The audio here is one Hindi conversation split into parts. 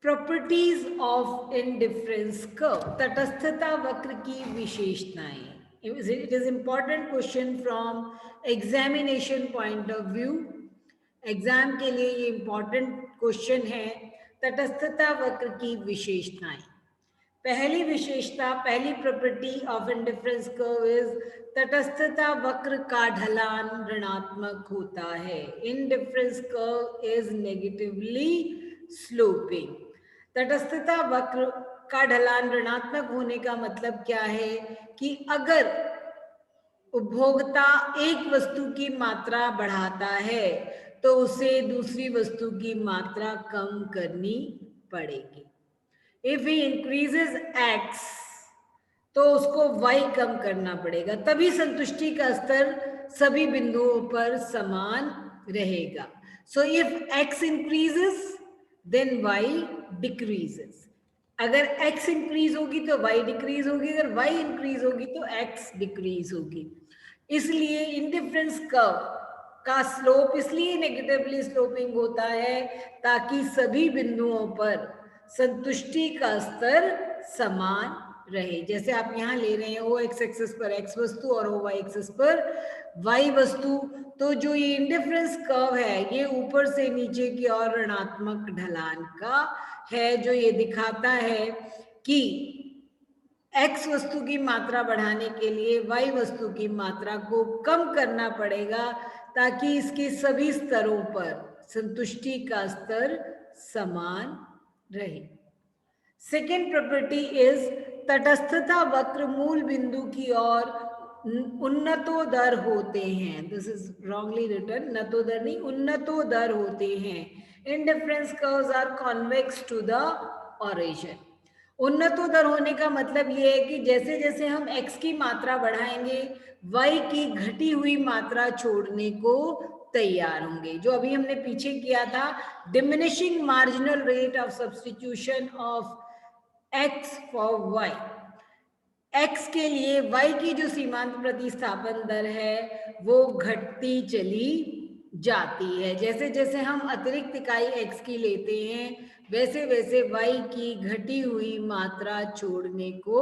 प्रॉपर्टीज ऑफ इंडिफरेंस कर्व, तटस्थता वक्र की विशेषताएं. It is important question from examination point of view. Exam के लिए ये इंपॉर्टेंट क्वेश्चन है. तटस्थता वक्र की विशेषताएं. पहली विशेषता, पहली property of indifference curve is तटस्थता वक्र का ढलान ऋणात्मक होता है. Indifference curve is negatively sloping. तटस्थता वक्र का ढलान ऋणात्मक होने का मतलब क्या है कि अगर उपभोक्ता एक वस्तु की मात्रा बढ़ाता है तो उसे दूसरी वस्तु की मात्रा कम करनी पड़ेगी. इफ ही इंक्रीजेस एक्स तो उसको y कम करना पड़ेगा, तभी संतुष्टि का स्तर सभी बिंदुओं पर समान रहेगा. So if x increases then y decreases. अगर x इंक्रीज होगी तो y डिक्रीज होगी, अगर y इंक्रीज होगी तो x डिक्रीज होगी. इसलिए इंडिफरेंस कर्व का स्लोप इसलिए नेगेटिवली स्लोपिंग होता है ताकि सभी बिंदुओं पर संतुष्टि का स्तर समान रहे. जैसे आप यहाँ ले रहे हैं ओ एक्स एक्सिस पर x वस्तु और ओ वाई एक्सिस पर y वस्तु, तो जो ये इंडिफरेंस कर्व है ये ऊपर से नीचे की ओर ऋणात्मक ढलान का है, जो ये दिखाता है कि x वस्तु की मात्रा बढ़ाने के लिए y वस्तु की मात्रा को कम करना पड़ेगा ताकि इसके सभी स्तरों पर संतुष्टि का स्तर समान रहे. सेकेंड प्रॉपर्टी इज तटस्थता वक्र मूल बिंदु की ओर उन्नतोदर होते हैं. दिस इज रॉन्गली रिटन, नतोदर नहीं, उन्नतोदर होते हैं. Indifference curves are convex to the origin. उन्नतोदर होने का मतलब ये है कि जैसे जैसे हम x की मात्रा बढ़ाएंगे y की घटी हुई मात्रा छोड़ने को तैयार होंगे. जो अभी हमने पीछे किया था, diminishing marginal rate of substitution of x for y. x के लिए y की जो सीमांत प्रतिस्थापन दर है वो घटती चली जाती है. जैसे जैसे हम अतिरिक्त इकाई x की लेते हैं वैसे वैसे y की घटी हुई मात्रा छोड़ने को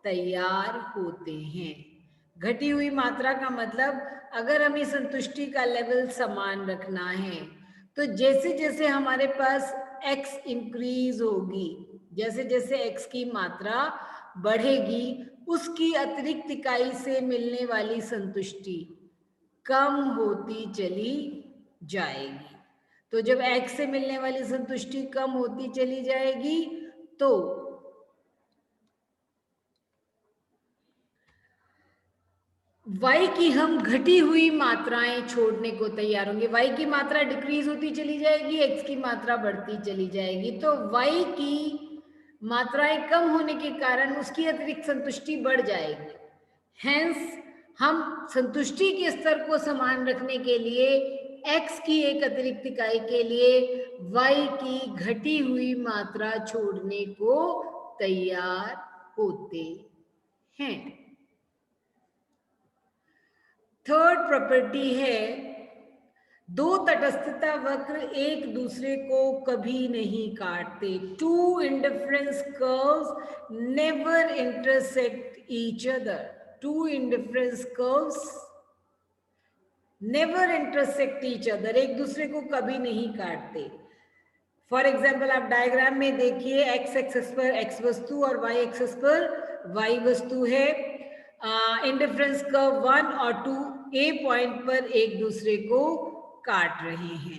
तैयार होते हैं. घटी हुई मात्रा का मतलब अगर हमें संतुष्टि का लेवल समान रखना है तो जैसे जैसे हमारे पास x इंक्रीज होगी, जैसे जैसे x की मात्रा बढ़ेगी उसकी अतिरिक्त इकाई से मिलने वाली संतुष्टि कम होती चली जाएगी. तो जब x से मिलने वाली संतुष्टि कम होती चली जाएगी तो y की हम घटी हुई मात्राएं छोड़ने को तैयार होंगे. y की मात्रा डिक्रीज होती चली जाएगी, x की मात्रा बढ़ती चली जाएगी. तो y की मात्राएं कम होने के कारण उसकी अतिरिक्त संतुष्टि बढ़ जाएगी. हेंस हम संतुष्टि के स्तर को समान रखने के लिए x की एक अतिरिक्त इकाई के लिए y की घटी हुई मात्रा छोड़ने को तैयार होते हैं. थर्ड प्रॉपर्टी है दो तटस्थता वक्र एक दूसरे को कभी नहीं काटते. Two indifference curves never intersect each other. Two indifference curves never intersect each other, एक दूसरे को कभी नहीं काटते. फॉर एग्जाम्पल आप डायग्राम में देखिए x एक्सिस पर x वस्तु और y एक्सिस पर y वस्तु है. इंडिफरेंस कर्व 1 और 2 a पॉइंट पर एक दूसरे को काट रहे हैं.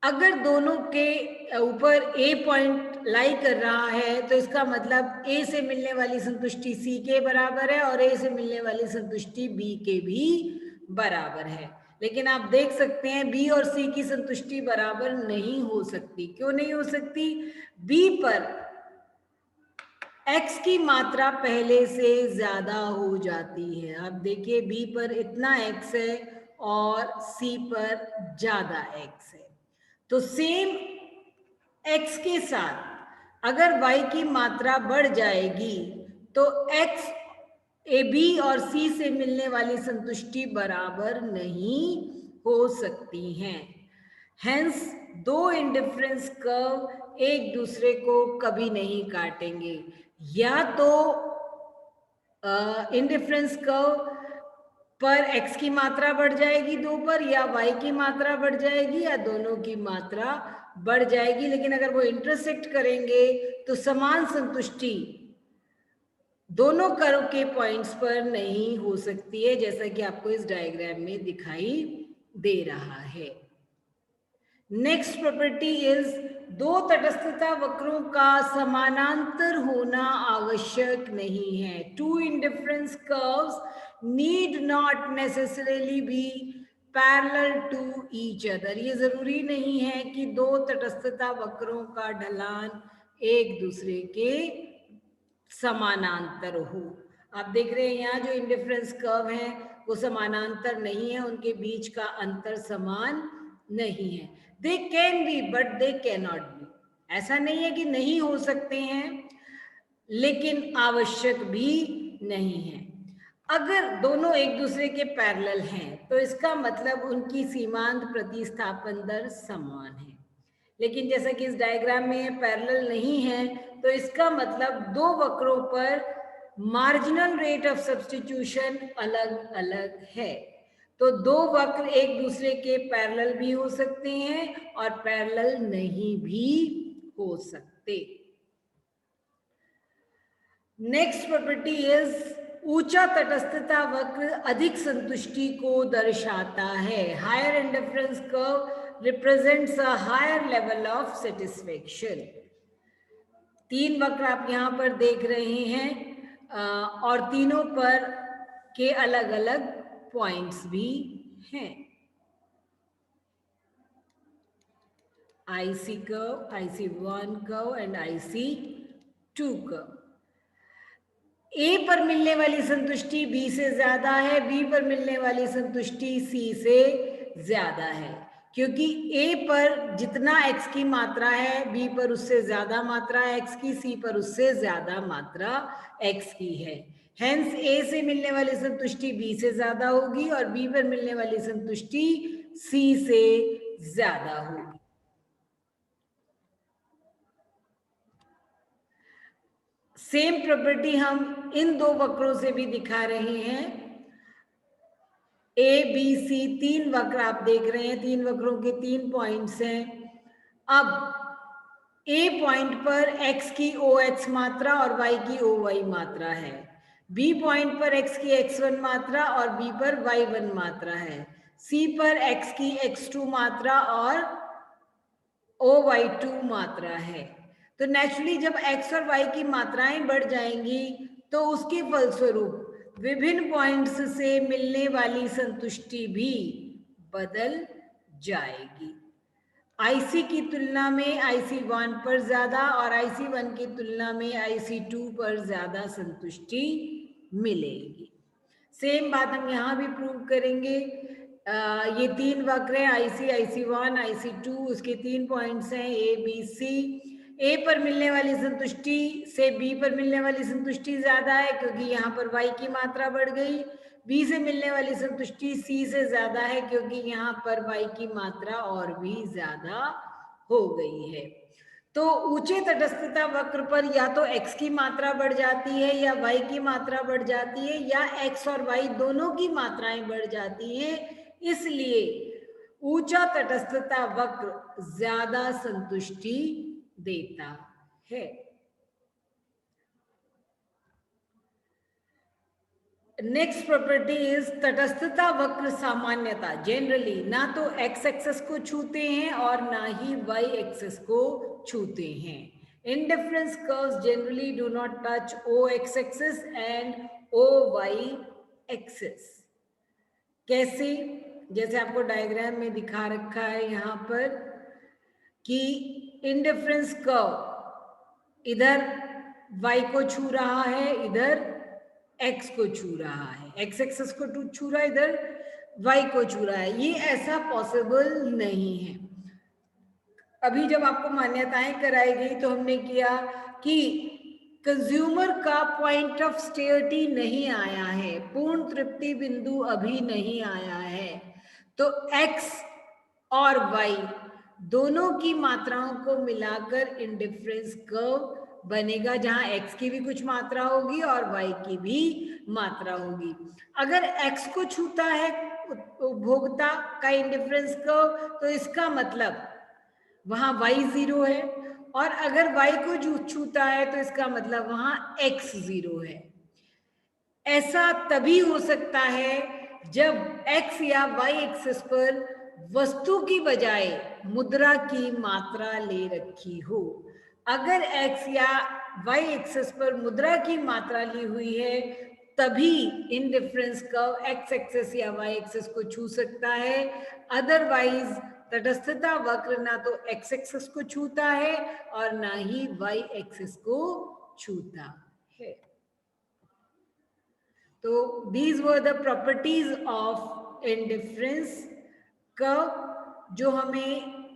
अगर दोनों के ऊपर a पॉइंट लाई कर रहा है तो इसका मतलब a से मिलने वाली संतुष्टि c के बराबर है और a से मिलने वाली संतुष्टि b के भी बराबर है. लेकिन आप देख सकते हैं b और c की संतुष्टि बराबर नहीं हो सकती. क्यों नहीं हो सकती? b पर x की मात्रा पहले से ज्यादा हो जाती है. आप देखिए b पर इतना x है और c पर ज्यादा x है. तो सेम x के साथ अगर y की मात्रा बढ़ जाएगी तो x ए बी और सी से मिलने वाली संतुष्टि बराबर नहीं हो सकती हैं. हेंस दो इंडिफरेंस कर्व एक दूसरे को कभी नहीं काटेंगे। या तो इंडिफरेंस कर्व पर x की मात्रा बढ़ जाएगी 2 पर, या y की मात्रा बढ़ जाएगी, या दोनों की मात्रा बढ़ जाएगी। लेकिन अगर वो इंटरसेक्ट करेंगे तो समान संतुष्टि दोनों कर्व के पॉइंट्स पर नहीं हो सकती है, जैसा कि आपको इस डायग्राम में दिखाई दे रहा है। नेक्स्ट प्रॉपर्टी इज, दो तटस्थता वक्रों का समानांतर होना आवश्यक नहीं है। Two indifference curves need not necessarily be parallel to each other. ये जरूरी नहीं है कि दो तटस्थता वक्रों का ढलान एक दूसरे के समानांतर हो। आप देख रहे हैं यहाँ जो इंडिफरेंस कर्व है वो समानांतर नहीं है, उनके बीच का अंतर समान नहीं है। They can be but they can not be. ऐसा नहीं है कि नहीं हो सकते हैं, लेकिन आवश्यक भी नहीं है। अगर दोनों एक दूसरे के पैरेलल हैं तो इसका मतलब उनकी सीमांत प्रतिस्थापन दर समान है। लेकिन जैसा कि इस डायग्राम में पैरेलल नहीं है, तो इसका मतलब दो वक्रों पर मार्जिनल रेट ऑफ सब्स्टिट्यूशन अलग अलग है। तो दो वक्र एक दूसरे के पैरेलल भी हो सकते हैं और पैरेलल नहीं भी हो सकते। नेक्स्ट प्रॉपर्टी इज, ऊंचा तटस्थता वक्र अधिक संतुष्टि को दर्शाता है। Higher indifference curve represents a higher level of satisfaction. तीन वक्र आप यहाँ पर देख रहे हैं और तीनों पर के अलग अलग पॉइंट्स भी हैं। IC curve, IC1 curve and IC2 curve. A पर मिलने वाली संतुष्टि बी से ज्यादा है, बी पर मिलने वाली संतुष्टि सी से ज्यादा है, क्योंकि ए पर जितना एक्स की मात्रा है बी पर उससे ज्यादा मात्रा एक्स की, सी पर उससे ज्यादा मात्रा एक्स की है। हेंस ए से मिलने वाली संतुष्टि बी से ज्यादा होगी और बी पर मिलने वाली संतुष्टि सी से ज्यादा होगी। सेम प्रॉपर्टी हम इन दो वक्रों से भी दिखा रहे हैं। ए बी सी तीन वक्र आप देख रहे हैं, तीन वक्रों के तीन पॉइंट्स हैं। अब ए पॉइंट पर x की OX मात्रा और y की OY मात्रा है, बी पॉइंट पर x की x1 मात्रा और b पर y1 मात्रा है, सी पर x की x2 मात्रा और OY2 मात्रा है। तो नेचुरली जब x और y की मात्राएं बढ़ जाएंगी तो उसके फलस्वरूप विभिन्न पॉइंट्स से मिलने वाली संतुष्टि भी बदल जाएगी। IC की तुलना में IC1 पर ज्यादा और IC1 की तुलना में IC2 पर ज्यादा संतुष्टि मिलेगी। सेम बात हम यहाँ भी प्रूव करेंगे। ये तीन वक्र हैं, IC, IC1, IC2, उसके तीन पॉइंट्स हैं A, B, C। ए पर मिलने वाली संतुष्टि से बी पर मिलने वाली संतुष्टि ज्यादा है, क्योंकि यहाँ पर y की मात्रा बढ़ गई। बी से मिलने वाली संतुष्टि सी से ज्यादा है, क्योंकि यहाँ पर y की मात्रा और भी ज्यादा हो गई है। तो ऊंचे तटस्थता वक्र पर या तो x की मात्रा बढ़ जाती है या y की मात्रा बढ़ जाती है, या x और y दोनों की मात्राएं बढ़ जाती हैं। इसलिए ऊंचा तटस्थता वक्र ज्यादा संतुष्टि देता है। नेक्स्ट प्रॉपर्टी इज, तटस्थता वक्र सामान्यता जनरली ना तो x एक्सेस को छूते हैं और ना ही y एक्सेस को छूते हैं। Indifference curves generally do not touch OX axis and OY axis. कैसे? जैसे आपको डायग्राम में दिखा रखा है यहाँ पर कि इंडिफरेंस कर्व इधर y को छू रहा है, इधर x को छू रहा है, x एक्सेस को छू रहा है, इधर y को छू रहा है। ये ऐसा पॉसिबल नहीं है। अभी जब आपको मान्यताएं कराई गई तो हमने किया कि कंज्यूमर का पॉइंट ऑफ स्टेयरिटी नहीं आया है, पूर्ण तृप्ति बिंदु अभी नहीं आया है। तो x और y दोनों की मात्राओं को मिलाकर इंडिफरेंस कर्व बनेगा, जहां x की भी कुछ मात्रा होगी और y की भी मात्रा होगी। अगर x को छूता है उपभोक्ता का इंडिफरेंस कर्व, तो इसका मतलब वहां y 0 है, और अगर y को छूता है तो इसका मतलब वहां x 0 है। ऐसा तभी हो सकता है जब x या y एक्सिस पर वस्तु की बजाय मुद्रा की मात्रा ले रखी हो। अगर x या y एक्सिस पर मुद्रा की मात्रा ली हुई है, तभी इंडिफरेंस कर्व x एक्सिस या y एक्सिस को छू सकता है। अदरवाइज तटस्थता वक्र ना तो x एक्सिस को छूता है और ना ही y एक्सिस को छूता है। तो these were the properties of indifference curve जो हमें